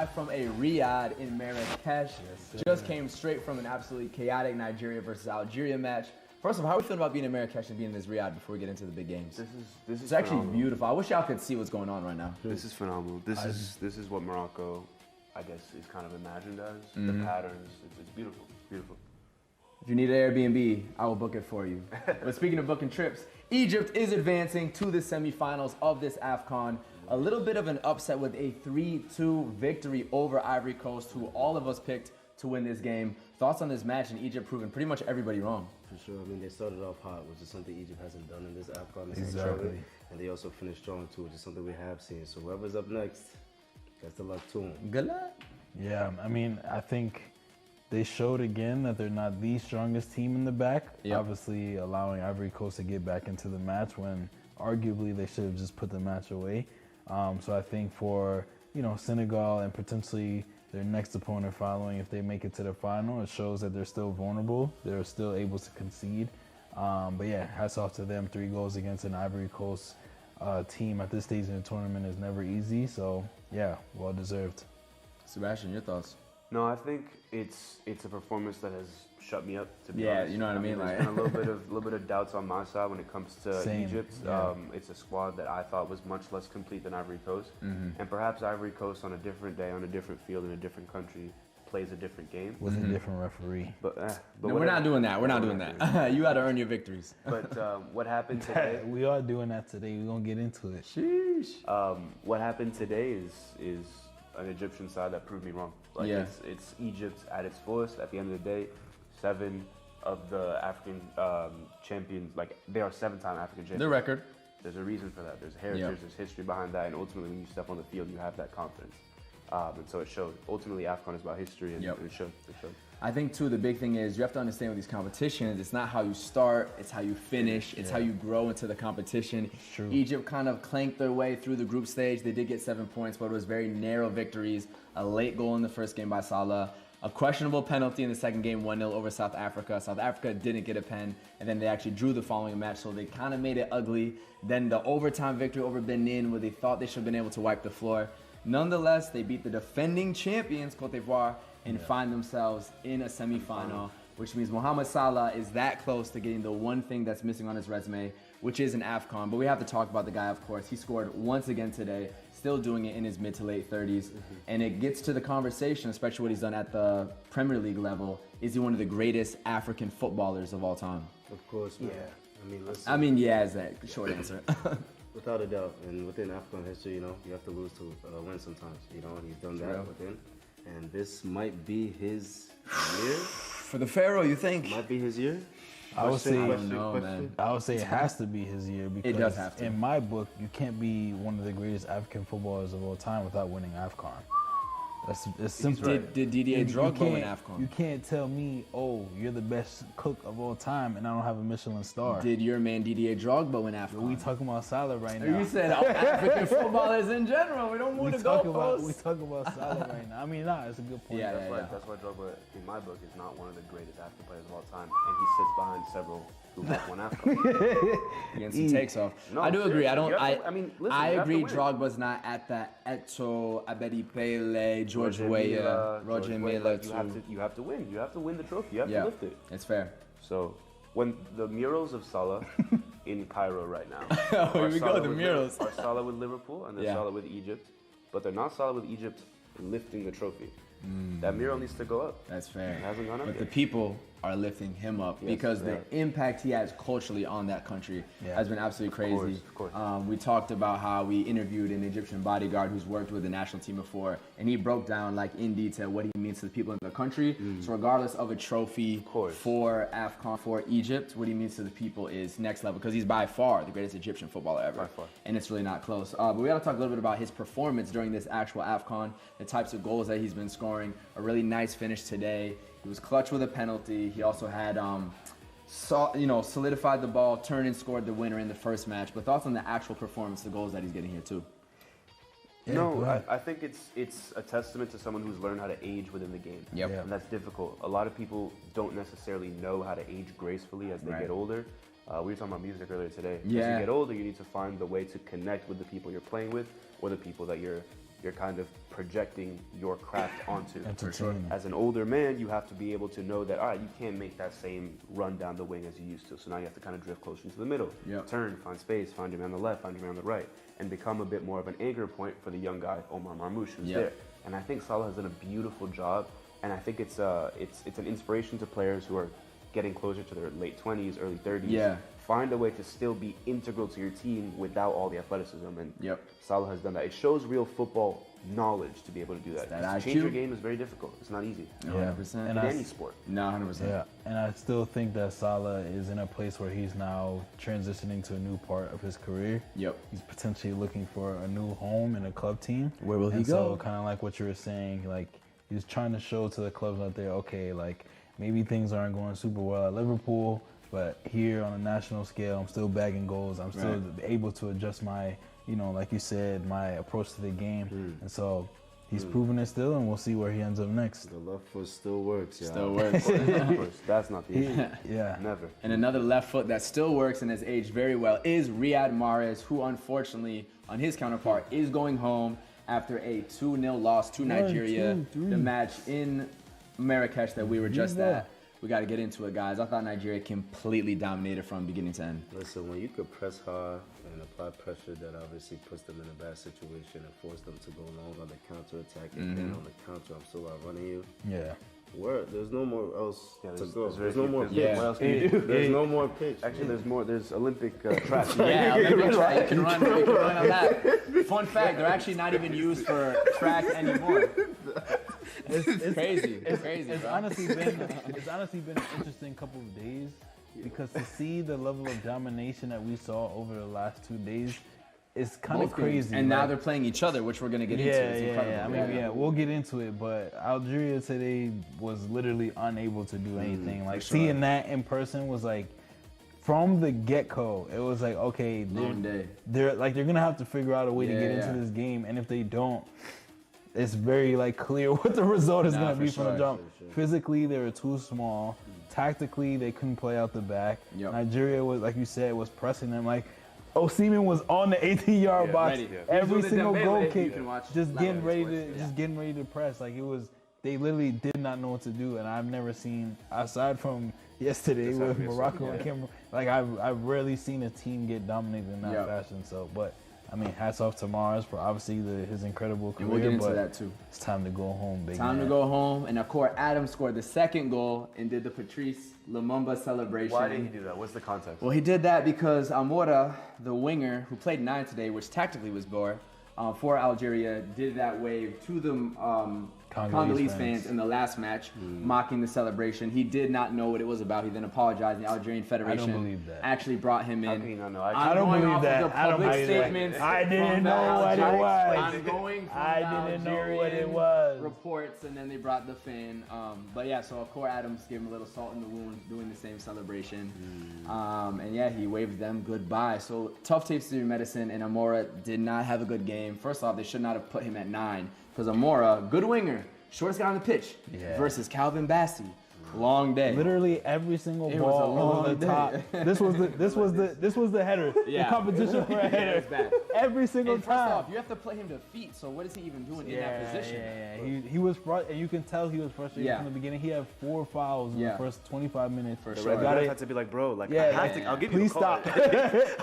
live from a Riyadh in Marrakesh. Just came straight from an absolutely chaotic Nigeria versus Algeria match. First of all, how are we feeling about being in Marrakesh and being in this Riyadh before we get into the big games? This is It's actually phenomenal. beautiful. I wish y'all could see what's going on right now. This is phenomenal. This is what Morocco, I guess, is kind of imagined as. The patterns, it's beautiful. It's beautiful. If you need an Airbnb, I will book it for you. But speaking of booking trips, Egypt is advancing to the semifinals of this AFCON. A little bit of an upset with a 3-2 victory over Ivory Coast, who all of us picked to win this game. Thoughts on this match and Egypt proving pretty much everybody wrong? For sure. I mean, they started off hot, which is something Egypt hasn't done in this AFCON. Exactly. And they also finished strong too, which is something we have seen. So whoever's up next, best of luck to them. Good luck. Yeah, I mean, I think they showed again that they're not the strongest team in the back. Yep. Obviously, allowing Ivory Coast to get back into the match when arguably they should have just put the match away. So I think for Senegal and potentially their next opponent following, if they make it to the final, it shows that they're still vulnerable. They're still able to concede. But yeah, hats off to them. 3 goals against an Ivory Coast team at this stage in the tournament is never easy. So yeah, well deserved. Sebastian, your thoughts? No, I think it's a performance that has shut me up, to be Yeah, honest. you know what I mean? There's been a little bit of doubts on my side when it comes to Same, Egypt. yeah. It's a squad that I thought was much less complete than Ivory Coast. And perhaps Ivory Coast on a different day, on a different field, in a different country, plays a different game. With a different referee. But No, we're whatever. not doing that. We're not doing that. You got to earn your victories. But what happened today? We are doing that today. We're going to get into it. Sheesh. What happened today is an Egyptian side that proved me wrong. Like Yeah. it's Egypt at its fullest. At the end of the day, 7 of the African champions, like they are 7-time African champions. The record. There's a reason for that. There's heritage, there's history behind that, and ultimately when you step on the field, you have that confidence. And so it showed. Ultimately, AFCON is about history, and Yep. it showed. It showed. I think too the big thing is you have to understand with these competitions, it's not how you start, it's how you finish, it's how you grow into the competition. True. Egypt kind of clanked their way through the group stage. They did get 7 points, but it was very narrow victories. A late goal in the first game by Salah, a questionable penalty in the second game, 1-0 over South Africa. South Africa didn't get a pen, and then they actually drew the following match, so they kind of made it ugly. Then the overtime victory over Benin, where they thought they should have been able to wipe the floor. Nonetheless, they beat the defending champions, Cote d'Ivoire, and find themselves in a semifinal, which means Mohamed Salah is that close to getting the one thing that's missing on his resume, which is an AFCON. But we have to talk about the guy, of course. He scored once again today, still doing it in his mid to late 30s. And it gets to the conversation, especially what he's done at the Premier League level. Is he one of the greatest African footballers of all time? Of course, man. I mean, listen, I mean, yeah, is that short answer. without a doubt. And within AFCON history, you have to lose to win sometimes. And he's done that True. within. And this might be his year. For the Pharaoh, you think? Might be his year. I would say, I don't know, man. I would say it has to be his year because does have to. in my book, you can't be one of the greatest African footballers of all time without winning AFCON. It's simple. Did Didier Drogba win AFCON? You can't tell me, oh, you're the best cook of all time, and I don't have a Michelin star. Did your man Didier Drogba win AFCON? We talking about Salah right now. You said African footballers in general. We don't move the we goalposts. talk about Salah right now. I mean, it's a good point. Yeah, That's why Drogba, in my book, is not one of the greatest African players of all time, and he sits behind several who have won AFCON. Getting some takes off. No, I do agree. I don't. seriously, you have to- I mean, listen, I you have to agree. win. Drogba's not at that Eto, Abedi Pele, George Weah, Roger Milla. You have to win. You have to win the trophy. You have Yeah, to lift it. it's fair. So when the murals of Salah in Cairo right now, Oh, are here we go, Salah the with murals. Are Salah with Liverpool and they're Yeah. Salah with Egypt, but they're not Salah with Egypt lifting the trophy. That mural needs to go up. That's fair. It hasn't gone up But yet. the people are lifting him up Yes, because they the are. impact he has culturally on that country has been absolutely crazy. Of course. We talked about how we interviewed an Egyptian bodyguard who's worked with the national team before, and he broke down like in detail what he means to the people in the country. So regardless of a trophy course. for AFCON for Egypt, what he means to the people is next level because he's by far the greatest Egyptian footballer ever. By far. And it's really not close. But we got to talk a little bit about his performance during this actual AFCON, the types of goals that he's been scoring. A really nice finish today. He was clutch with a penalty. He also had, solidified the ball, turned and scored the winner in the first match. But thoughts on the actual performance, the goals that he's getting here too? go No, ahead. I think it's a testament to someone who's learned how to age within the game. Yep. Yeah. And that's difficult. A lot of people don't necessarily know how to age gracefully as they Right. get older. We were talking about music earlier today. As Yeah. you get older, you need to find the way to connect with the people you're playing with or the people that you're you're kind of projecting your craft onto. Entertaining. As an older man, you have to be able to know that, all right, you can't make that same run down the wing as you used to. So now you have to kind of drift closer into the middle, turn, find space, find your man on the left, find your man on the right, and become a bit more of an anchor point for the young guy, Omar Marmoush, who's there. And I think Salah has done a beautiful job, and I think it's an inspiration to players who are getting closer to their late 20s, early 30s. Yeah. Find a way to still be integral to your team without all the athleticism, and Salah has done that. It shows real football knowledge to be able to do that. To change your game is very difficult. It's not easy. 100%. In any sport. No, 100%. Yeah, and I still think that Salah is in a place where he's now transitioning to a new part of his career. He's potentially looking for a new home in a club team. Where will he go? go? So kind of like what you were saying, like he's trying to show to the clubs out there, okay, like maybe things aren't going super well at Liverpool, but here on a national scale, I'm still bagging goals. I'm still able to adjust my, like you said, my approach to the game. And so he's proven it still, and we'll see where he ends up next. The left foot still works, yeah. Still works. Of course, that's not the issue. Never. And another left foot that still works and has aged very well is Riyad Mahrez, who unfortunately, on his counterpart, is going home after a 2-0 loss to Nigeria. The match in Marrakesh that we were just at. We got to get into it, guys. I thought Nigeria completely dominated from beginning to end. Listen, when you could press hard and apply pressure, that obviously puts them in a bad situation and force them to go long on the counter-attack. And then on the counter, I'm still outrunning you. There's no more else to go. There's no more pitch. What else can you do? There's no more pitch. Actually, there's more. There's Olympic track. Olympic track. You can run on that. Fun fact, they're actually not even used for track anymore. It's crazy. It's honestly been an interesting couple of days, because to see the level of domination that we saw over the last 2 days is kind of crazy. And now they're playing each other, which we're gonna get into. It's incredible. I mean, we'll get into it, but Algeria today was literally unable to do anything. Like seeing that in person was like, from the get-go, it was like, okay, they're gonna have to figure out a way to get into this game, and if they don't, it's very clear what the result is going to be from the jump. Physically, they were too small. Tactically, they couldn't play out the back. Nigeria was, like you said, was pressing them. Like Osimhen was on the 18-yard box every single goal kick, just getting ready to press. Like they literally did not know what to do, and I've never seen, aside from yesterday with Morocco and Cameroon, I've rarely seen a team get dominated in that fashion. So, but. I mean, hats off to Mars for obviously his incredible career. And we'll get into that too. It's time to go home, big Time to go home. And of course, Adam scored the second goal and did the Patrice Lumumba celebration. Why did he do that? What's the context? Well, he did that because Amora, the winger who played 9 today, which tactically was poor, for Algeria, did that wave to the Congolese fans in the last match, mocking the celebration. He did not know what it was about. He then apologized. The Algerian Federation actually brought him in. How can you not know? I don't believe that. I don't believe that. I didn't know what it was. I'm going from I didn't know what it was. Reports, and then they brought the fan. But yeah, so Core Adams gave him a little salt in the wound, doing the same celebration. And yeah, he waved them goodbye. So tough tapes to do medicine, and Amora did not have a good game. First off, they should not have put him at 9. Because Amora, good winger, shortest guy on the pitch, versus Calvin Bassey. Long day. Literally every single ball over the top. This was the header. The competition for a header. Every single time. First off, you have to play him to feet. So what is he even doing in that position? He was frustrated. You can tell he was frustrated from the beginning. He had 4 fouls in the first 25 minutes. For sure. The had to be like, bro, I'll give you a card.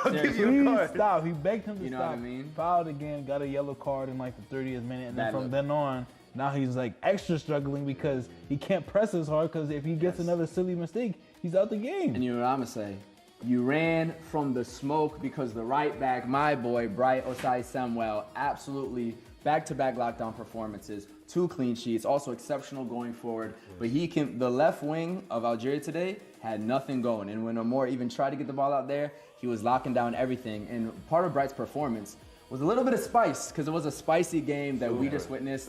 I'll give you a card. Please stop. He begged him to stop. You know what I mean? Fouled again. Got a yellow card in the 30th minute, and then from then on. Now he's extra struggling because he can't press as hard, because if he gets another silly mistake, he's out the game. And you know what I'm going to say? You ran from the smoke because the right back, my boy, Bright Osai Samuel, absolutely back-to-back lockdown performances, 2 clean sheets, also exceptional going forward. But the left wing of Algeria today had nothing going. And when Amor even tried to get the ball out there, he was locking down everything. And part of Bright's performance was a little bit of spice, because it was a spicy game that we just witnessed.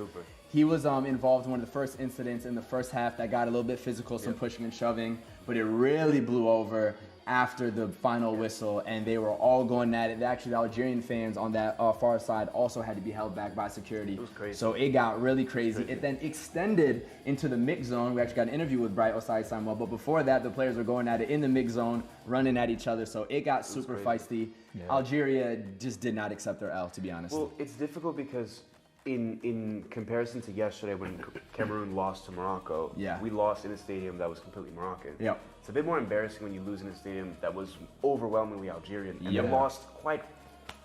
He was involved in one of the first incidents in the first half that got a little bit physical, some pushing and shoving, but it really blew over after the final whistle, and they were all going at it. Actually, the Algerian fans on that far side also had to be held back by security. It was crazy. So it got really crazy. It then extended into the mix zone. We actually got an interview with Bright Osai Samuel, but before that, the players were going at it in the mix zone, running at each other. So it got super feisty. Algeria just did not accept their L, to be honest. Well, it's difficult because in comparison to yesterday when Cameroon lost to Morocco, we lost in a stadium that was completely Moroccan. Yep. It's a bit more embarrassing when you lose in a stadium that was overwhelmingly Algerian, and they lost quite.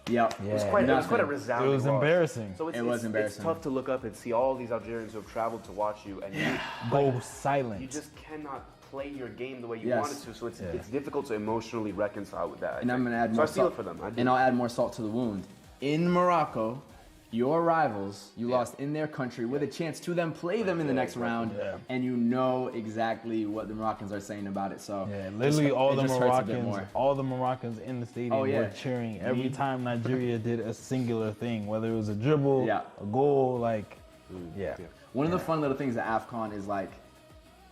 Yeah. It was quite a resounding It was loss. embarrassing. So it was embarrassing. It's tough to look up and see all these Algerians who have traveled to watch you, and you go silent. You just cannot play your game the way you wanted to. So it's difficult to emotionally reconcile with that. And I'm gonna add more. So I feel it for them. And I'll add more salt to the wound. In Morocco, your rivals, you lost in their country with a chance to then play them in the next round, and you know exactly what the Moroccans are saying about it. So literally all the Moroccans in the stadium were cheering every time Nigeria did a singular thing, whether it was a dribble, a goal, One of the fun little things at AFCON is like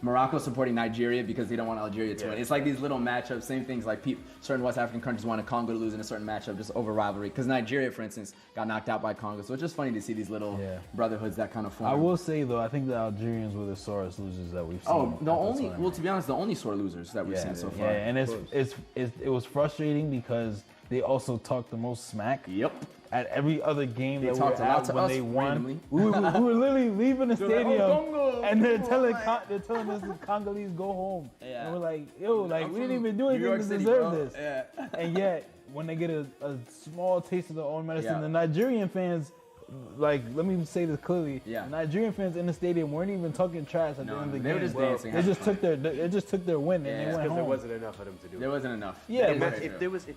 Morocco supporting Nigeria because they don't want Algeria to win. It's like these little matchups, same things like certain West African countries wanted Congo to lose in a certain matchup just over rivalry. Because Nigeria, for instance, got knocked out by Congo. So it's just funny to see these little brotherhoods that kind of form. I will say, though, I think the Algerians were the sorest losers that we've seen. To be honest, the only sore losers that we've seen so far. Yeah, and it was frustrating because they also talked the most smack. Yep. At every other game they that we were at when they won, we were literally leaving the stadium, and they're telling us the Congolese go home, and we're like, we didn't even do anything to deserve this. Yeah. And yet, when they get a small taste of their own medicine, the Nigerian fans, let me say this clearly, the Nigerian fans in the stadium weren't even talking trash at the end of the game. They were just dancing. They just took their win and they went home. There wasn't enough for them to do. There wasn't enough. Yeah, if there was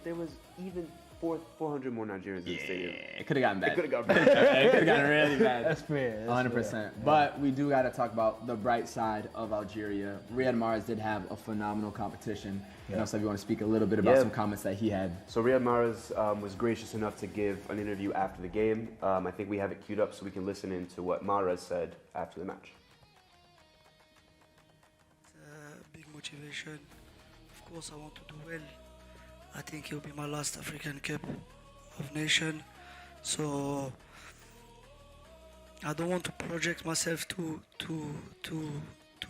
even 400 more Nigerians in the stadium. It could have gotten bad. It could have gotten bad. It could have gotten really bad. That's fair. 100%. Fair. But we do got to talk about the bright side of Algeria. Riyad Mahrez did have a phenomenal competition. Yeah. So if you want to speak a little bit about some comments that he had. So Riyad Mahrez was gracious enough to give an interview after the game. I think we have it queued up so we can listen into what Mahrez said after the match. It's a big motivation. Of course, I want to do well. I think it'll be my last African Cup of Nation, so I don't want to project myself too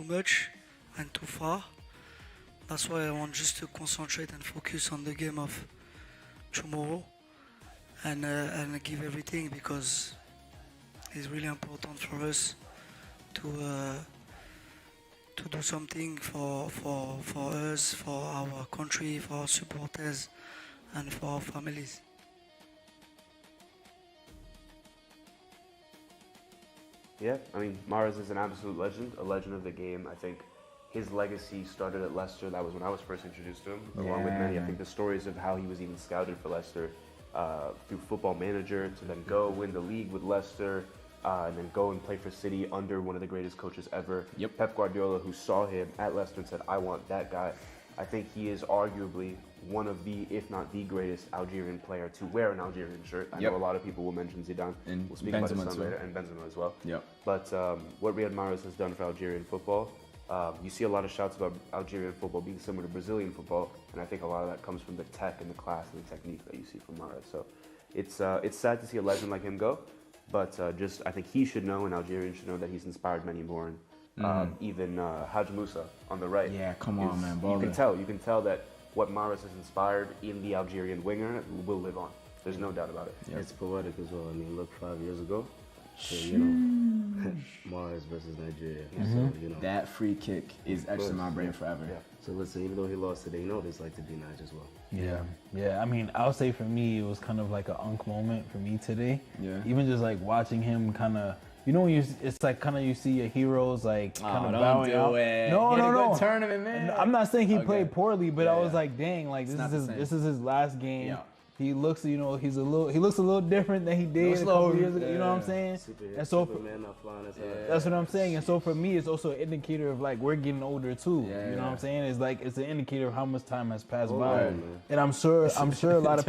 much and too far. That's why I want just to concentrate and focus on the game of tomorrow and give everything, because it's really important for us to do something for us, for our country, for our supporters, and for our families. Yeah, I mean, Mahrez is an absolute legend, a legend of the game. I think his legacy started at Leicester. That was when I was first introduced to him, along with many. I think the stories of how he was even scouted for Leicester through Football Manager to then go win the league with Leicester, and then go and play for City under one of the greatest coaches ever, Pep Guardiola, who saw him at Leicester and said, I want that guy. I think he is arguably one of the, if not the greatest Algerian player to wear an Algerian shirt. I know a lot of people will mention Zidane, and we'll speak about his son later, and Benzema as well. But what Riyad Mahrez has done for Algerian football, you see a lot of shouts about Algerian football being similar to Brazilian football, and I think a lot of that comes from the tech and the class and the technique that you see from Mahrez. So it's sad to see a legend like him go. But I think he should know, and Algerians should know, that he's inspired many more. And even Haj Moussa on the right. Yeah, come on, man. You can tell that what Mahrez has inspired in the Algerian winger will live on. There's no doubt about it. It's poetic as well. I mean, look, 5 years ago, so, Mahrez versus Nigeria. So, that free kick is etched in my brain forever. Yeah. So listen, even though he lost today, there's like to be Nige as well. Yeah. I mean, I'll say for me, it was kind of like an unk moment for me today. Yeah. Even just like watching him kind of, when it's like kind of you see your heroes like kind of bowing out. No. Good tournament, man. I'm not saying he played poorly, but I was like, dang, like this is his last game. Yeah. He looks, he looks a little different than he did a couple years ago. You know what I'm saying? And so that's what I'm saying. And so for me, it's also an indicator of like we're getting older too. You know what I'm saying? It's like it's an indicator of how much time has passed by. And I'm sure a lot of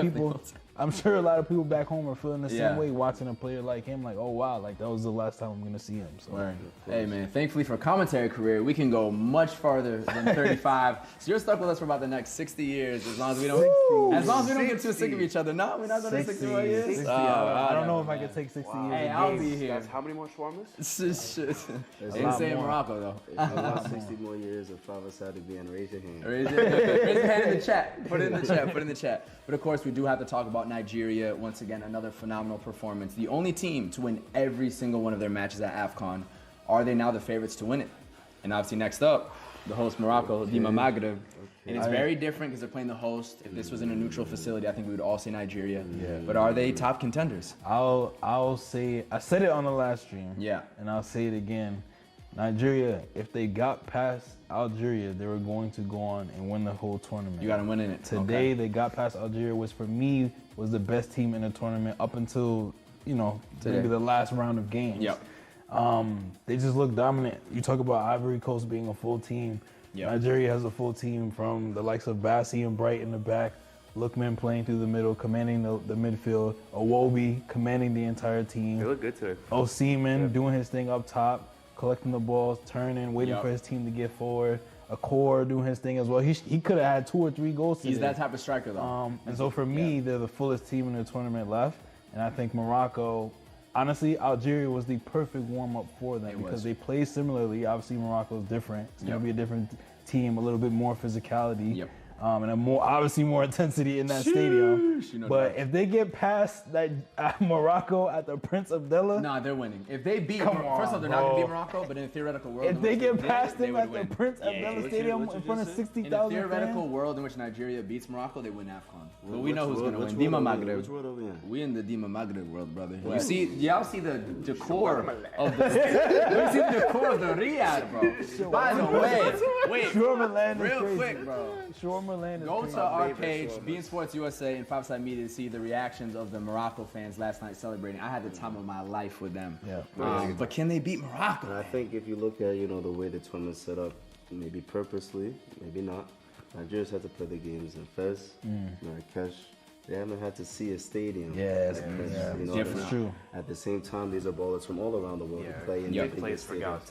people back home are feeling the same way watching a player like him. Like, oh wow, like that was the last time I'm gonna see him. So hey man, thankfully for a commentary career, we can go much farther than 35. So you're stuck with us for about the next 60 years, as long as we don't get too sick of each other. No, we're not gonna 60 more years. 60, I don't know if I could take 60 years. Hey, I'll be here. That's how many more shawarmas? Insane Morocco though. If I want 60 more years of Father Saudi being, raise your hand. Raise your hand in the chat. Put it in the chat. But of course, we do have to talk about Nigeria, once again, another phenomenal performance. The only team to win every single one of their matches at AFCON. Are they now the favorites to win it? And obviously next up, the host Morocco, Dima Maghreb. And it's very different because they're playing the host. If this was in a neutral facility, I think we would all say Nigeria. Yeah. But are they top contenders? I'll say, I said it on the last stream. Yeah. And I'll say it again. Nigeria, if they got past Algeria, they were going to go on and win the whole tournament. You got to win in it. Today, they got past Algeria, which for me was the best team in the tournament up until, maybe the last round of games. Yep. They just look dominant. You talk about Ivory Coast being a full team. Yep. Nigeria has a full team from the likes of Bassi and Bright in the back, Lookman playing through the middle, commanding the midfield, Iwobi commanding the entire team. They look good today. Osimhen doing his thing up top, collecting the balls, turning, waiting for his team to get forward. Akor doing his thing as well. He could have had 2 or 3 goals today. He's that type of striker, though. And so for me, they're the fullest team in the tournament left. And I think Morocco, honestly, Algeria was the perfect warm-up for them because they play similarly. Obviously, Morocco is different. It's going to be a different team, a little bit more physicality. And obviously more intensity in that stadium. But if they get past that Morocco at the Prince Abdallah, nah, they're winning. If they beat, first of all, they're not gonna beat Morocco. But in a theoretical world, if they get past them at the Prince Abdallah Stadium in front of 60,000 fans, in a theoretical world in which Nigeria beats Morocco, they win AFCON. But we know who's gonna win. Dima Maghreb. Which world are we in? We in the Dima Maghreb world, brother. Y'all see the decor of the Riyadh, bro. By the way, wait, Shawarma real crazy. quick, bro. Shawarma Land is Go crazy. to our page, beIN Sports USA and 5-Side Media, to see the reactions of the Morocco fans last night celebrating. I had the time of my life with them. But can they beat Morocco? And I think if you look at, the way the tournament's set up, maybe purposely, maybe not, Nigeria's had to play the games in Fez, Marrakesh. They haven't had to see a stadium. It's true. At the same time, these are ballers from all around the world who play in He big plays for stadiums.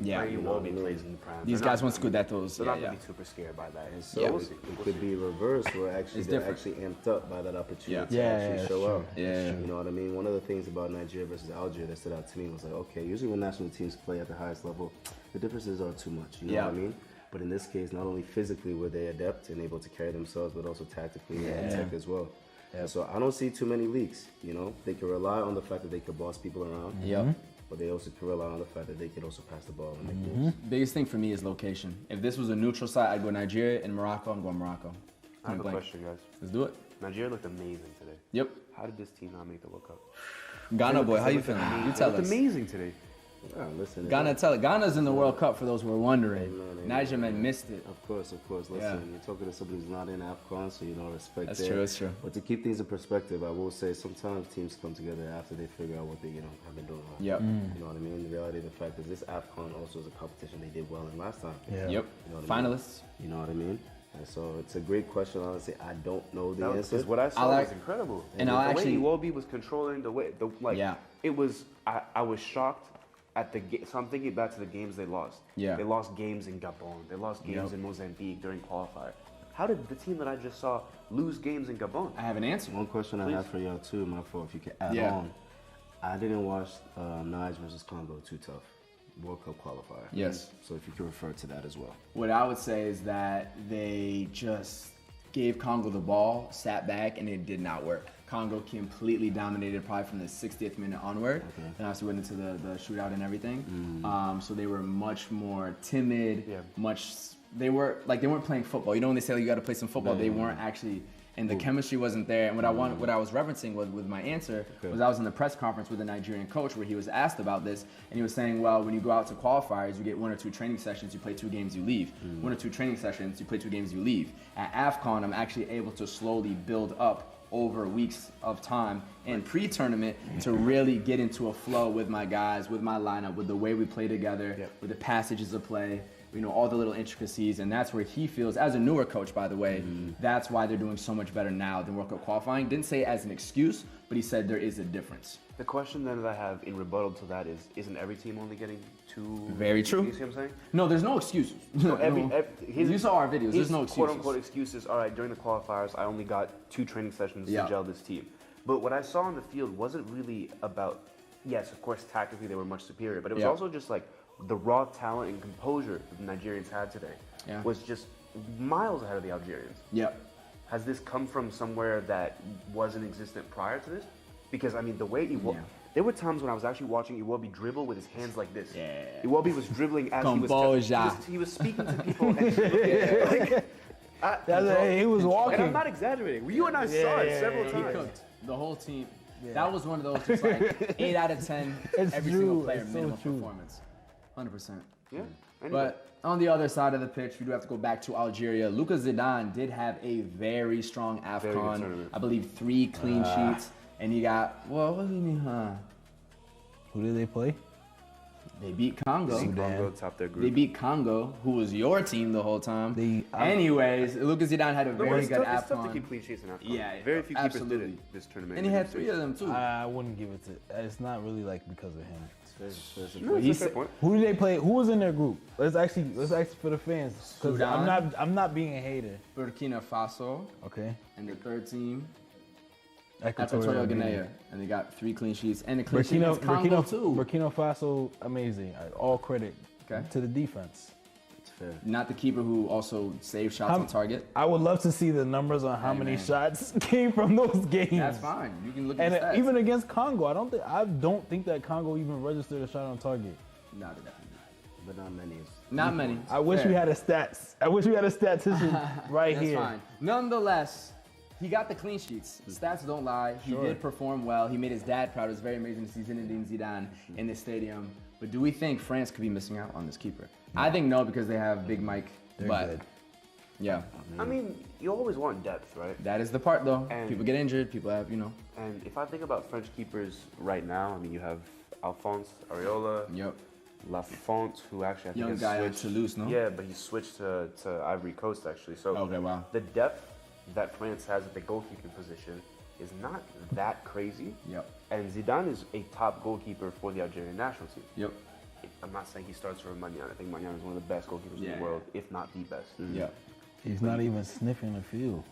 Galatasaray. Iwobi plays in the Prem. These guys want Scudettos. They're not going to be super scared by that. And so it could be reversed where they're actually amped up by that opportunity to actually show up. You know what I mean? One of the things about Nigeria versus Algeria that stood out to me was like, okay, usually when national teams play at the highest level, the differences are too much. You know what I mean? But in this case, not only physically were they adept and able to carry themselves, but also tactically and tech as well. So I don't see too many leaks. They can rely on the fact that they could boss people around. But they also can rely on the fact that they can also pass the ball and make moves. Biggest thing for me is location. If this was a neutral site, I'd go Nigeria. And Morocco, I'm going Morocco. I have a question, guys. Let's do it. Nigeria looked amazing today. Yep. How did this team not make the World Cup? Ghana boy, how you feeling? You tell us. It looked amazing today. Listen, Ghana's in the World Cup for those who are wondering. Nigeria missed it. Of course. Listen, you're talking to somebody who's not in AFCON, so respect That's true. But to keep things in perspective, I will say sometimes teams come together after they figure out what they have been doing. Yep. You know what I mean? The reality of the fact is this AFCON also is a competition they did well in last time. Yep. You know what Finalists. You know what I mean? And so it's a great question. Honestly, I don't know the answer. Because what I saw was incredible. And the way Iwobi was controlling it was. I was shocked at the game. So I'm thinking back to the games they lost. Yeah. They lost games in Gabon. They lost games in Mozambique during qualifier. How did the team that I just saw lose games in Gabon? I have an answer. One question I have for y'all too, my fault, if you could add on. I didn't watch Niger versus Congo too tough. World Cup qualifier. Yes. So if you could refer to that as well. What I would say is that they just gave Congo the ball, sat back, and it did not work. Congo completely dominated probably from the 60th minute onward. Then obviously went into the shootout and everything. So they were much more timid. They weren't playing football. When they say you got to play some football, they weren't actually. And the chemistry wasn't there. And what I was referencing with my answer was I was in the press conference with a Nigerian coach where he was asked about this, and he was saying, well, when you go out to qualifiers, you get 1 or 2 training sessions, you play 2 games, you leave. 1 or 2 training sessions, you play 2 games, you leave. At AFCON, I'm actually able to slowly build up over weeks of time and pre-tournament to really get into a flow with my guys, with my lineup, with the way we play together, with the passages of play. All the little intricacies, and that's where he feels, as a newer coach, by the way, that's why they're doing so much better now than World Cup qualifying. Didn't say it as an excuse, but he said there is a difference. The question then that I have in rebuttal to that is, isn't every team only getting 2? Very true. You see what I'm saying? No, there's no excuses. You saw our videos, there's no excuses. Quote-unquote excuses, all right, during the qualifiers, I only got 2 training sessions to gel this team. But what I saw on the field wasn't really about, yes, of course, tactically they were much superior, but it was also just like, the raw talent and composure that the Nigerians had today was just miles ahead of the Algerians. has this come from somewhere that wasn't existent prior to this? Because I mean, the way there were times when I was actually watching Iwobi dribble with his hands like this. Yeah. Iwobi was dribbling as he was speaking to people. And he was walking. And I'm not exaggerating. You and I saw it several times. He cooked the whole team. Yeah. That was one of those just like 8 out of 10 every single player minimum performance. 100%. Yeah. But on the other side of the pitch, we do have to go back to Algeria. Lucas Zidane did have a very strong AFCON. I believe 3 clean sheets. And he got, well, what do you mean, Who did they play? They beat Congo. Congo topped their group. They beat Congo, who was your team the whole time. Anyways, Lucas Zidane had a very good AFCON. It's tough to keep clean sheets in AFCON. Yeah, very few keepers did it this tournament. And he had 3 of them too. I wouldn't give it to. It's not really like because of him. Who did they play? Who was in their group? Let's ask for the fans. Because I'm not being a hater. Burkina Faso. Okay. And the third team. Equatorial Guinea, and they got 3 clean sheets, and the clean sheet against Congo too. Burkina Faso, amazing. All credit to the defense. It's fair. Not the keeper who also saved shots on target. I would love to see the numbers on how many shots came from those games. That's fine. You can look at the stats. Even against Congo, I don't think that Congo even registered a shot on target. Not enough. But not many. Not many. I wish we had a stats. I wish we had a statistician right That's here. Fine. Nonetheless, he got the clean sheets. Stats don't lie. He did perform well. He made his dad proud. It was very amazing to see Zinedine Zidane in the stadium. But do we think France could be missing out on this keeper? No. I think no, because they have Big Mike. They're good. Yeah. I mean, you always want depth, right? That is the part, though. And people get injured. People have, And if I think about French keepers right now, I mean, you have Alphonse Areola. Yep. Lafont, who actually I think young has guy switched. on Toulouse, no? Yeah, but he switched to Ivory Coast actually. So wow. The depth that France has at the goalkeeping position is not that crazy. Yep. And Zidane is a top goalkeeper for the Algerian national team. Yep. I'm not saying he starts for Magnan. I think Magnan is one of the best goalkeepers in the world, if not the best. Yep. He's not even sniffing the field.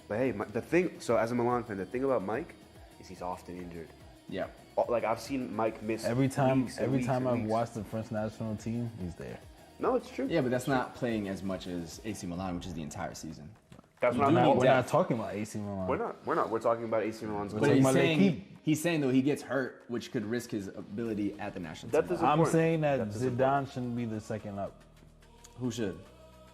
But hey, so as a Milan fan, the thing about Mike is he's often injured. Yeah. Like I've seen Mike miss every time weeks I've watched the French national team, he's there. No, it's true. Yeah, but that's not playing as much as AC Milan, which is the entire season. That's what I'm We're not talking about AC Milan. We're not. We're talking about AC Milan's. But he's saying though he gets hurt, which could risk his ability at the national team. I'm saying that Zidane shouldn't be the second up. Who should?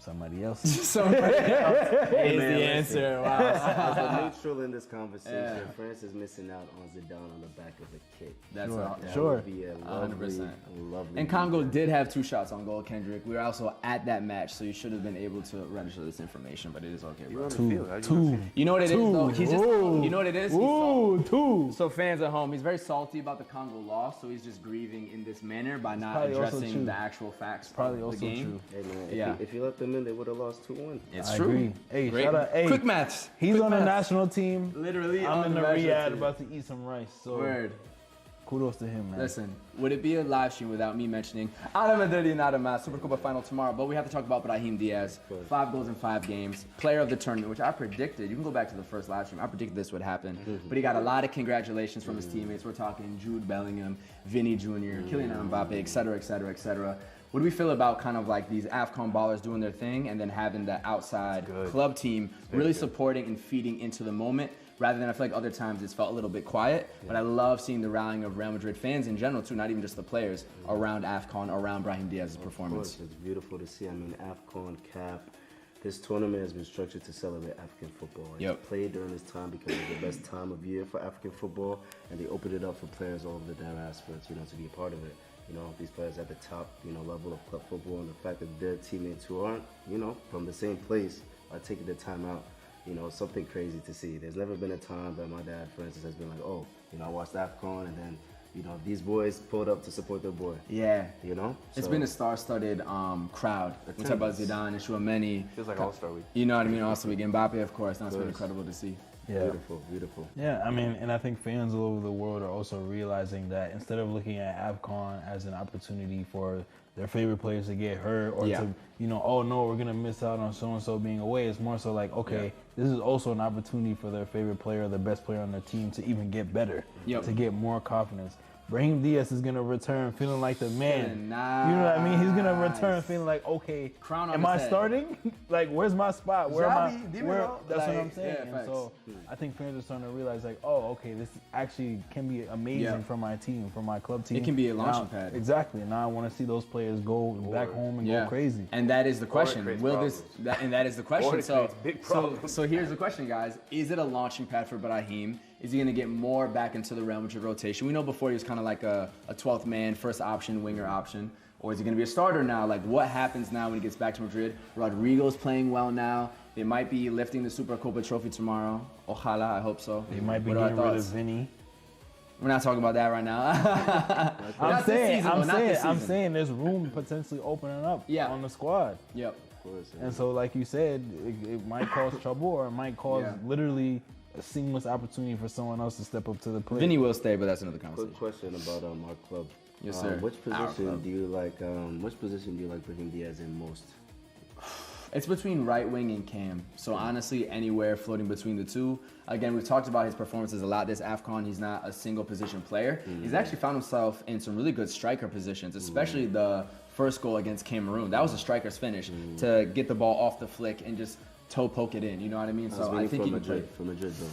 Somebody else. Somebody else is the answer. Wow. As a neutral in this conversation, France is missing out on Zidane on the back of the kick. That's that would be a lovely, 100%. lovely. And Congo did have 2 shots on goal, Kendrick. We were also at that match, so you should have been able to register this information, but it is okay, bro. Two. You know what it is, though? He's just, you know what it is? Two. So fans at home, he's very salty about the Congo loss, so he's just grieving in this manner by not addressing the actual facts of the game. Hey, man, if you let them in, they would have lost 2-1. It's I true. Agree. Hey, Great. shout out. Hey, quick maths. He's on the national team. Literally, I'm in the national Riyadh team. about to eat some rice. So Word. Kudos to him, man. Listen, would it be a live stream without me mentioning Algeria Super Copa final tomorrow? But we have to talk about Brahim Diaz. 5 goals in 5 games. Player of the tournament, which I predicted. You can go back to the first live stream. I predicted this would happen. But he got a lot of congratulations from his teammates. We're talking Jude Bellingham, Vinny Jr., Kylian Mbappe, et cetera, et cetera, et cetera. What do we feel about kind of like these AFCON ballers doing their thing and then having the outside club team really supporting and feeding into the moment rather than I feel like other times it's felt a little bit quiet. But I love seeing the rallying of Real Madrid fans in general too, not even just the players, around AFCON, around Brahim Diaz's performance. Of course, it's beautiful to see. I mean, AFCON, CAF, this tournament has been structured to celebrate African football. It's played during this time because it's the best time of year for African football, and they opened it up for players all over the diaspora, to be a part of it. These players at the top, level of club football, and the fact that their teammates who aren't, from the same place are taking the time out, something crazy to see. There's never been a time that my dad, for instance, has been like, I watched AFCON and then, these boys pulled up to support their boy. Yeah. It's So, been a star-studded crowd. We talk about Zidane and Chouameni. Feels like All-Star Week. You know what I mean? All-Star Week. Mbappe, of course. That's been incredible to see. Yeah. Beautiful. Yeah, I mean, and I think fans all over the world are also realizing that instead of looking at AFCON as an opportunity for their favorite players to get hurt or to, oh no, we're going to miss out on so-and-so being away, it's more so like, okay, this is also an opportunity for their favorite player, the best player on their team to even get better, to get more confidence. Brahim Diaz is gonna return feeling like the man. Nice. You know what I mean? He's gonna return feeling like, okay, Crown on am his I head. starting? Like, where's my spot? Where am I? Dímelo. That's what I'm Like, saying. yeah, And facts. so I think fans are starting to realize, like, oh, okay, this actually can be amazing for my team, for my club team. It can be a launching Now- pad. Exactly. Now I want to see those players go back home and go crazy. And that is the question. creates Will problems. that is the question. Or it creates big problems. So here's the question, guys. Is it a launching pad for Brahim? Is he going to get more back into the Real Madrid rotation? We know before he was kind of like a 12th man, first option, winger option. Or is he going to be a starter now? Like, what happens now when he gets back to Madrid? Rodrigo's playing well now. They might be lifting the Super Copa trophy tomorrow. Ojalá, I hope so. They might be What are our getting rid of thoughts? Vinny. We're not talking about that right now. I'm saying, saying there's room potentially opening up on the squad. Yep. And so, like you said, it might cause trouble or it might cause literally a seamless opportunity for someone else to step up to the plate. Vinny will stay, but that's another conversation. Quick question about our club. Yes, sir. Which position do you like? Which position do you like Brahim Diaz in most? It's between right wing and cam. So honestly, anywhere floating between the two. Again, we've talked about his performances a lot this AFCON. He's not a single position player. He's actually found himself in some really good striker positions, especially the first goal against Cameroon. That was a striker's finish to get the ball off the flick and just toe poke it in. You know what I mean? So I think he can play. From Madrid, though.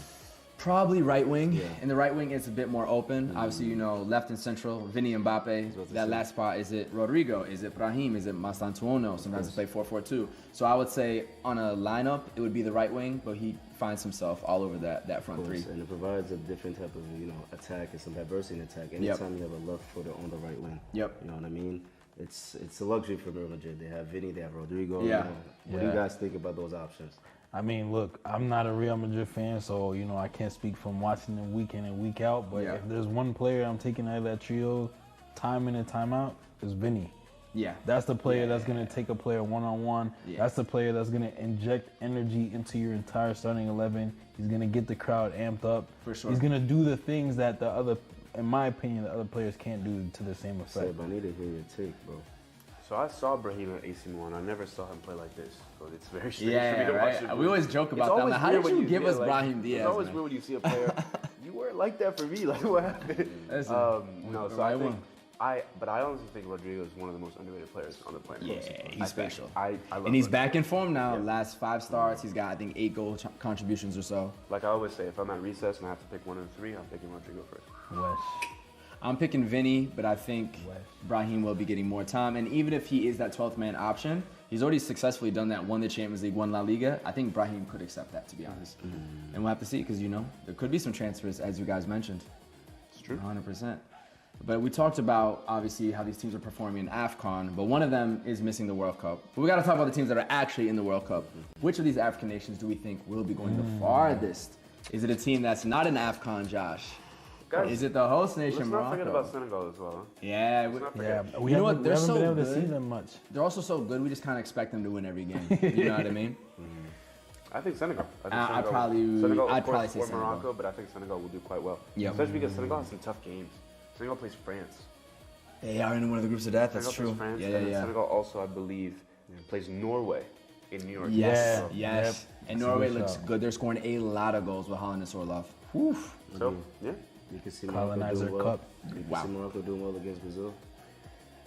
Probably right wing. In the right wing, it's a bit more open. Obviously, you know, left and central, Vinny Mbappe. That last spot, is it Rodrigo? Is it Brahim? Is it Mastantuono? Sometimes they play 4-4-2. So I would say on a lineup, it would be the right wing, but he finds himself all over that front three. And it provides a different type of, attack and some diversity in attack. Anytime you have a left footer on the right wing. Yep. You know what I mean? It's a luxury for Real Madrid. They have Vinny, they have Rodrigo. Yeah. What do you guys think about those options? I mean, look, I'm not a Real Madrid fan, so, I can't speak from watching them week in and week out. But if there's one player I'm taking out of that trio, time in and time out, is Vinny. Yeah. That's the player that's going to take a player one-on-one. Yeah. That's the player that's going to inject energy into your entire starting 11. He's going to get the crowd amped up. For sure. He's going to do the things that the other, in my opinion, the other players can't do to the same effect. Seb, I need to hear your take, bro. So I saw Brahim at AC Milan. I never saw him play like this. So it's very strange for me Yeah, to watch right. him. We always joke about that. I'm like, how did you give us Brahim Diaz? It's always man? weird when you see a player. You weren't like that for me. Like, what happened? No, so I think but I honestly think Rodrigo is one of the most underrated players on the planet. Yeah, he's special. I love And he's Rodrigo. back in form now. Last 5 starts, he's got, I think, 8 goal contributions or so. Like I always say, if I'm at recess and I have to pick one of the 3, I'm picking Rodrigo first. Wesh. I'm picking Vinny, but I think Brahim will be getting more time. And even if he is that 12th man option, he's already successfully done that, won the Champions League, won La Liga. I think Brahim could accept that, to be honest. And we'll have to see, because, there could be some transfers, as you guys mentioned. It's true. 100%. But we talked about, obviously, how these teams are performing in AFCON, but one of them is missing the World Cup. But we got to talk about the teams that are actually in the World Cup. Which of these African nations do we think will be going the farthest? Is it a team that's not in AFCON, Josh? Guys, Is it the host nation, let's Morocco? not forget about Senegal as well. Huh? Yeah. We You know haven't, what? They're we haven't so been able to good. see them much. They're also so good, we just kind of expect them to win every game. You know what I mean? I think Senegal. I'd Senegal, probably of course, say or Senegal. Morocco, but I think Senegal will do quite well. Yep. Especially because Senegal has some tough games. Senegal plays France. They are in one of the groups of death. That's Senegal true. plays France, Yeah, and yeah, then yeah. Senegal also, I believe, plays Norway in New York. Yes, Yeah, yes. yep. And That's a Norway good looks shout. good. They're scoring a lot of goals with Holland and Sorloth. Whew. So, yeah. You can see Morocco Colonizer doing well. Cup. You can see Morocco doing well against Brazil.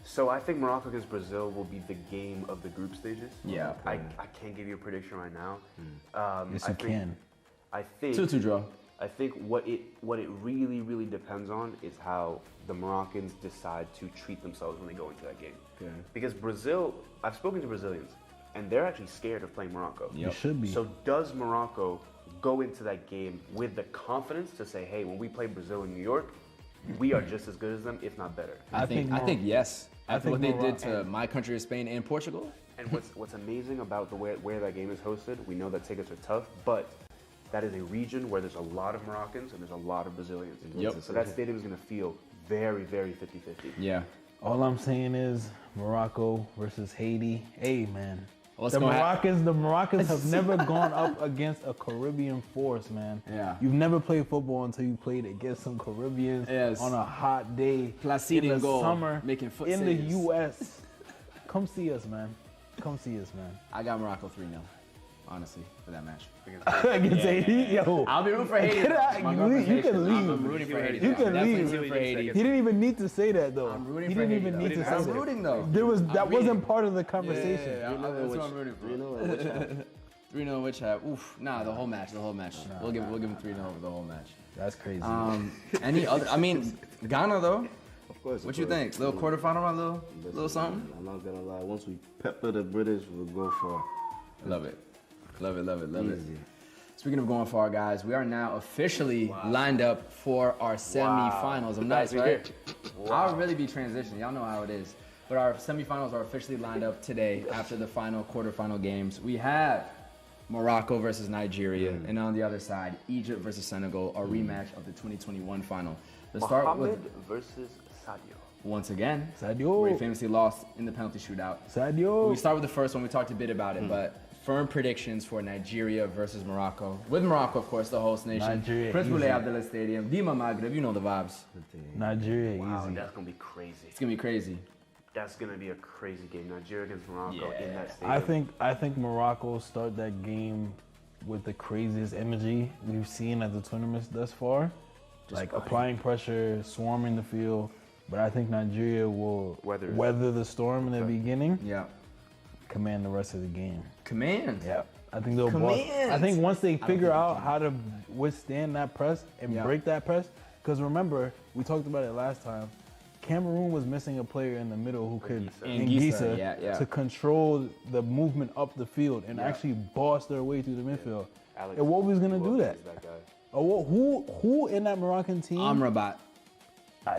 So I think Morocco against Brazil will be the game of the group stages. Yeah. I can't give you a prediction right now. Yes, I you think, can. I think 2-2 draw. I think what it really, really depends on is how the Moroccans decide to treat themselves when they go into that game. Okay. Because Brazil, I've spoken to Brazilians, and they're actually scared of playing Morocco. You should be. So does Morocco go into that game with the confidence to say, hey, when we play Brazil in New York, we are just as good as them, if not better? I think yes. After what think they did to my country of Spain and Portugal. And what's amazing about the where that game is hosted, we know that tickets are tough, but that is a region where there's a lot of Moroccans and there's a lot of Brazilians. Yep. So that stadium is going to feel very, very 50-50. Yeah. All I'm saying is Morocco versus Haiti. Hey, man. What's The gonna Moroccans have never gone up against a Caribbean force, man. Yeah. You've never played football until you played against some Caribbeans Yes. on a hot day Placide in in the goal, summer making foot in saves. the U.S. Come see us, man. Come see us, man. I got Morocco 3-0. honestly, for that match. Against Haiti? Yo. I'll be rooting for Haiti. You can leave. I'm rooting for Haiti. You can Definitely leave. rooting for Haiti. He didn't even need to say that though. I'm rooting he for didn't Haiti, even though. need to say I'm that. rooting though. That wasn't part of the conversation. Yeah, that's what I'm rooting for. 3-0 which half? 3-0 which half? Oof. Nah, the whole match. We'll give him 3-0 over the whole match. That's crazy. Any other? I mean, Ghana though. Of course. What you think? Little quarterfinal run, little something? I'm not gonna lie. Once we pepper the British, we'll go far. Love it. Easy. Speaking of going far, guys, we are now officially lined up for our semifinals. I'm nice, right? I'll really be transitioning. Y'all know how it is. But our semifinals are officially lined up today after the final quarterfinal games. We have Morocco versus Nigeria, and on the other side, Egypt versus Senegal, a rematch of the 2021 final. Let's start Mohamed with versus Sadio. once again, Sadio. where he famously lost in the penalty shootout. Sadio. We start with the first one. We talked a bit about it, but firm predictions for Nigeria versus Morocco. With Morocco, of course, the host nation. Nigeria, Prince easy. Moulay Abdallah Stadium. Dima Maghreb, you know the vibes. Nigeria, Wow, easy. that's gonna be crazy. It's going to be crazy. That's gonna be a crazy game. Nigeria against Morocco in that stadium. I think Morocco start that game with the craziest energy we've seen at the tournaments thus far. Like applying pressure, swarming the field. But I think Nigeria will weather the storm in the beginning. Yeah. Command the rest of the game. Command. Yeah. I think they'll boss. I think once they figure out how to withstand that press and break that press, because remember, we talked about it last time, Cameroon was missing a player in the middle who could, Ngisa, to control the movement up the field and actually boss their way through the midfield. And what was going to do that? Who in that Moroccan team? Amrabat.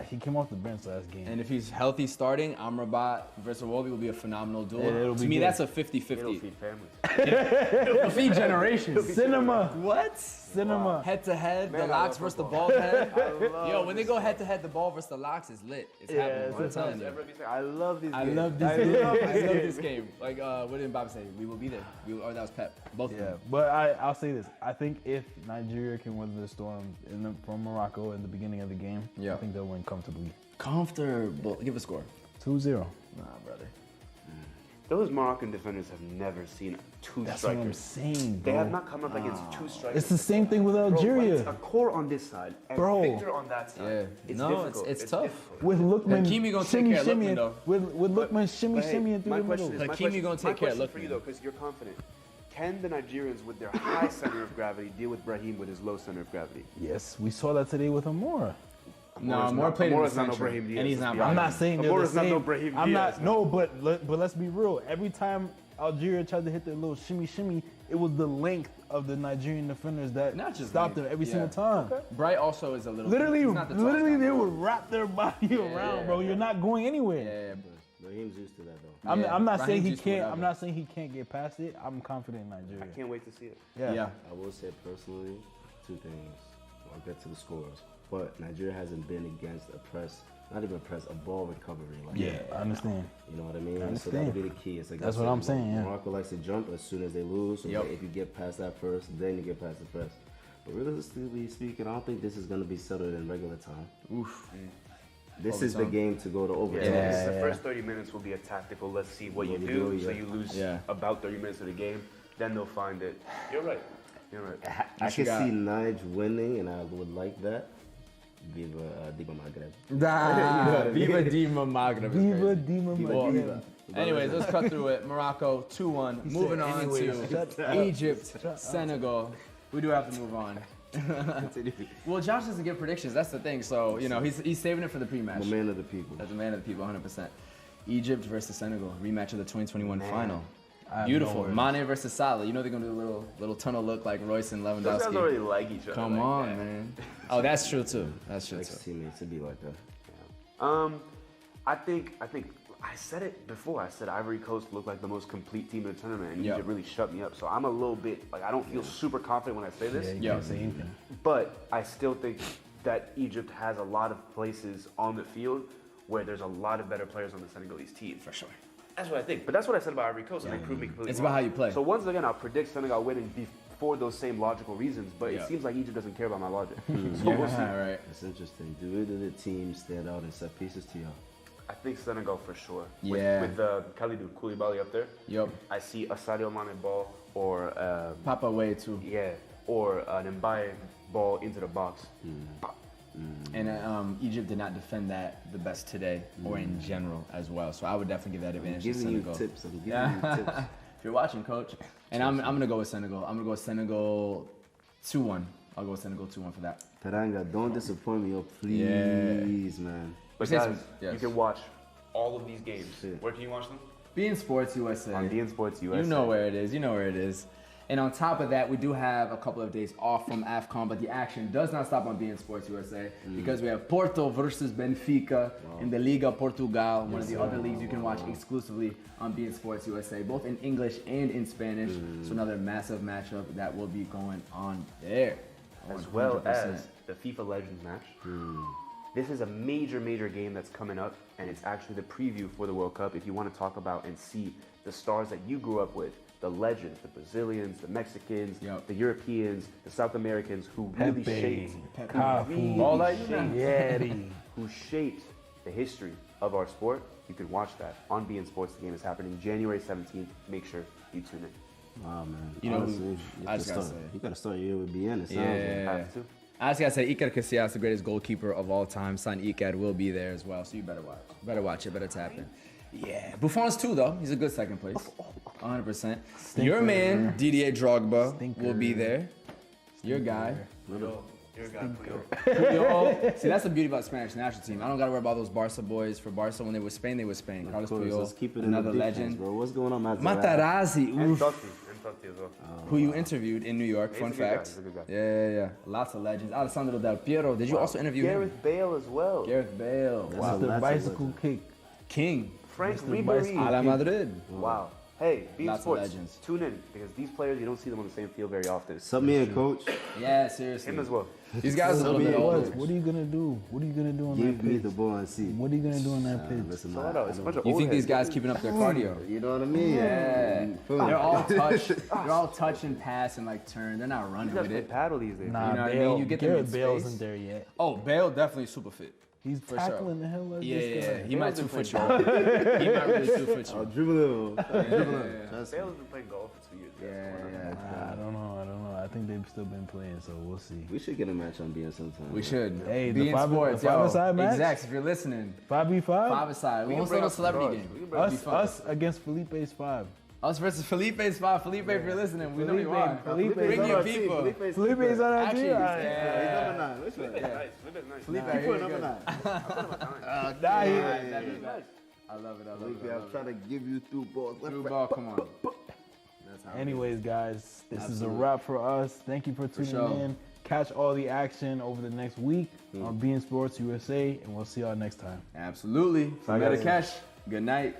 He came off the bench last game. And if he's healthy starting, Amrabat versus Iwobi will be a phenomenal duel. To me, good. that's a It'll 50-50. feed families. It'll feed generations. Cinema. What? Cinema. Head to head, the Man, I locks love versus the football. bald head. Yo, when they go head to head, the ball versus the locks is lit. It's happening. I'm telling you. I love these I games. love this game. I love this game. Like, what did Bob say? We will be there. Or that was Pep. Both of Yeah, them. but I'll say this. I think if Nigeria can weather the storm from Morocco in the beginning of the game, I think they'll win comfortably. Comfortable. Give a score. 2-0. Nah, brother. Those Moroccan defenders have never seen two That's what I'm strikers. saying, They bro. have not come up against two strikers. It's the same thing with Bro, Algeria. it's a core on this side and Bro. Victor on that side. Yeah. It's No, difficult. it's tough. difficult. With Lookman Hakimi gonna take shimmy, care of Lookman, shimmy, though. with Lookman shimmy, But hey, shimmy through my the question middle. is, Hakimi gonna take care of my question for Lookman. you though, because you're confident. Can the Nigerians, with their high center of gravity, deal with Brahim with his low center of gravity? Yes, we saw that today with Amora. No, more played in the Amora's not no center, Brahim Diaz, and he's let's not. be I'm not honest. saying they're the Amora's not same. no Brahim I'm Diaz, not. No, but let's be real. Every time Algeria tried to hit their little shimmy, shimmy, it was the length of the Nigerian defenders that Not just stopped length, them every yeah. single time. Bright also is a little. Literally, he's not the tallest guy. they would wrap their body around, bro. You're not going anywhere. Yeah, Brahim's used to that though. I'm not saying Brahim's he used to can't. whatever. I'm not saying he can't get past it. I'm confident in Nigeria. I can't wait to see it. yeah. I will say personally, two things. I'll get to the scores. But Nigeria hasn't been against a press, not even a press, a ball recovery. Like Yeah, I understand. You know what I mean? So understand. that'll be the key. It's like That's I what said, I'm saying, yeah. Morocco likes to jump as soon as they lose. So Yep. like if you get past that first, then you get past the press. But realistically speaking, I don't think this is going to be settled in regular time. Oof. This is the Overtime. game to go to overtime. The first 30 minutes will be a tactical, let's see what you do. So you lose about 30 minutes of the game. Then they'll find it. You're right. You're right. I can see Nige winning, and I would like that. Viva Dima Maghreb. Viva Dima Maghreb. Viva Dima Maghreb. Anyways, let's cut through it. Morocco 2-1. Moving on to Egypt, Senegal. We do have to move on. Well, Josh doesn't give predictions. That's the thing. So he's saving it for the pre-match. The man of the people. That's the man of the people, 100%. Egypt versus Senegal, rematch of the 2021 final. Beautiful. Mane versus Salah. You know they're gonna do a little tunnel look like Royce and Those guys Lewandowski. already like each other. Come like on, that. man. Oh, that's true too. That's true too. Ex-teammates to be like that. I think I said it before. I said Ivory Coast looked like the most complete team in the tournament, and Yep. Egypt really shut me up. So I'm a little bit like I don't feel super confident when I say this. You can't say anything. But I still think that Egypt has a lot of places on the field where there's a lot of better players on the Senegalese team. For sure. That's what I think. But that's what I said about Ivory Coast, and they proved me completely It's wrong. about how you play. So once again, I'll predict Senegal winning for those same logical reasons, but Yeah. it seems like Egypt doesn't care about my logic. So we'll see. Right. That's interesting. Do either of the teams stand out in set pieces to y'all? I think Senegal for sure. Yeah. With Khalidou Koulibaly up there. Yup. I see a Sadio Mane ball or Pop away too. yeah, or an Mbaye ball into the box. And Egypt did not defend that the best today, or in general as well. So I would definitely give that advantage to Senegal. I'm giving you tips. If you're watching, coach. And I'm gonna go with Senegal. I'm gonna go with Senegal 2-1. I'll go with Senegal 2-1 for that. Teranga, don't disappoint me, please, man. But guys, you can watch all of these games. Where can you watch them? beIN Sports USA. On beIN Sports USA. You know where it is. You know where it is. And on top of that, we do have a couple of days off from AFCON, but the action does not stop on beIN Sports USA because we have Porto versus Benfica in the Liga Portugal, one of the other leagues you can watch exclusively on beIN Sports USA, both in English and in Spanish. So another massive matchup that will be going on there. As well as the FIFA Legends match. This is a major, major game that's coming up, and it's actually the preview for the World Cup. If you want to talk about and see the stars that you grew up with, the legends, the Brazilians, the Mexicans, the Europeans, the South Americans who really shaped, who shaped the history of our sport, you can watch that on beIN Sports. The game is happening January 17th. Make sure you tune in. Wow, man. You know, honestly, you gotta start your year with beIN. It sounds like. I just gotta say, Iker Casillas, the greatest goalkeeper of all time. Son Iker will be there as well, so you better watch. Better watch it. Better tap in. Yeah, Buffon's too though. He's a good second place. 100%. Your man Didier Drogba will be there. Your guy. Your guy, Puyol. See, that's the beauty about the Spanish national team. I don't gotta worry about those Barca boys. For Barca, when they were Spain, they were Spain. Carlos Puyol, another legend. Bro, what's going on, Materazzi? And Totti as well. Who you interviewed in New York? Fun fact. He's a good guy. Yeah. Lots of legends. Alessandro Del Piero. Did you also interview him? Gareth Bale as well. Gareth Bale. Wow. The bicycle kick. King. Frank Ribery. A la Madrid. Wow. Hey, beIN Lots of Sports, legends. tune in because these players, you don't see them on the same field very often. Sub me in, coach. Yeah, seriously. Him as well. These guys are a little bit older. What are you gonna do? What are you gonna do on that Give me pitch? the ball and see. What are you gonna do on that pitch? Listen, It's a bunch of You old think these heads. guys keeping up their cardio? You know what I mean? Yeah. Feel me? They're all touch. They're all touch and pass and like turn. They're not running These guys with can it. paddle these days. Nah, You know what I Bale, mean? You get them in Gareth Bale space. isn't there yet. Oh, Bale definitely super fit. He's For tackling sure. the hell out of Yeah, this guy. he might 2-foot you. He might really 2-foot I'll you. dribble him. Bale's been playing golf for 2 years. Yeah. I don't know. I think they've still been playing, so we'll see. We should get a match on beIN sometime. We should. Hey, beIN the Sports, five-a-side match? Execs, if you're listening. 5v5? 5-a-side. We can won't bring start a up celebrity some game. draws. Us against Felipe's 5. Us versus Felipe's 5. Felipe, if you're listening, we know you are. Felipe's Bring on your our people. Felipe's on our Actually, team. yeah. Number 9. Which one? Nice. Nice. Felipe, Keep you're putting number good. 9. Nah, he- I love it. I'm trying to give you through balls. Through ball, come on. That's how it Anyways, guys, this is a Absolutely. wrap for us. Thank you for tuning sure. in. Catch all the action over the next week on beIN Sports USA, and we'll see y'all next time. Absolutely. From Bye, guys. Marrakesh, good night.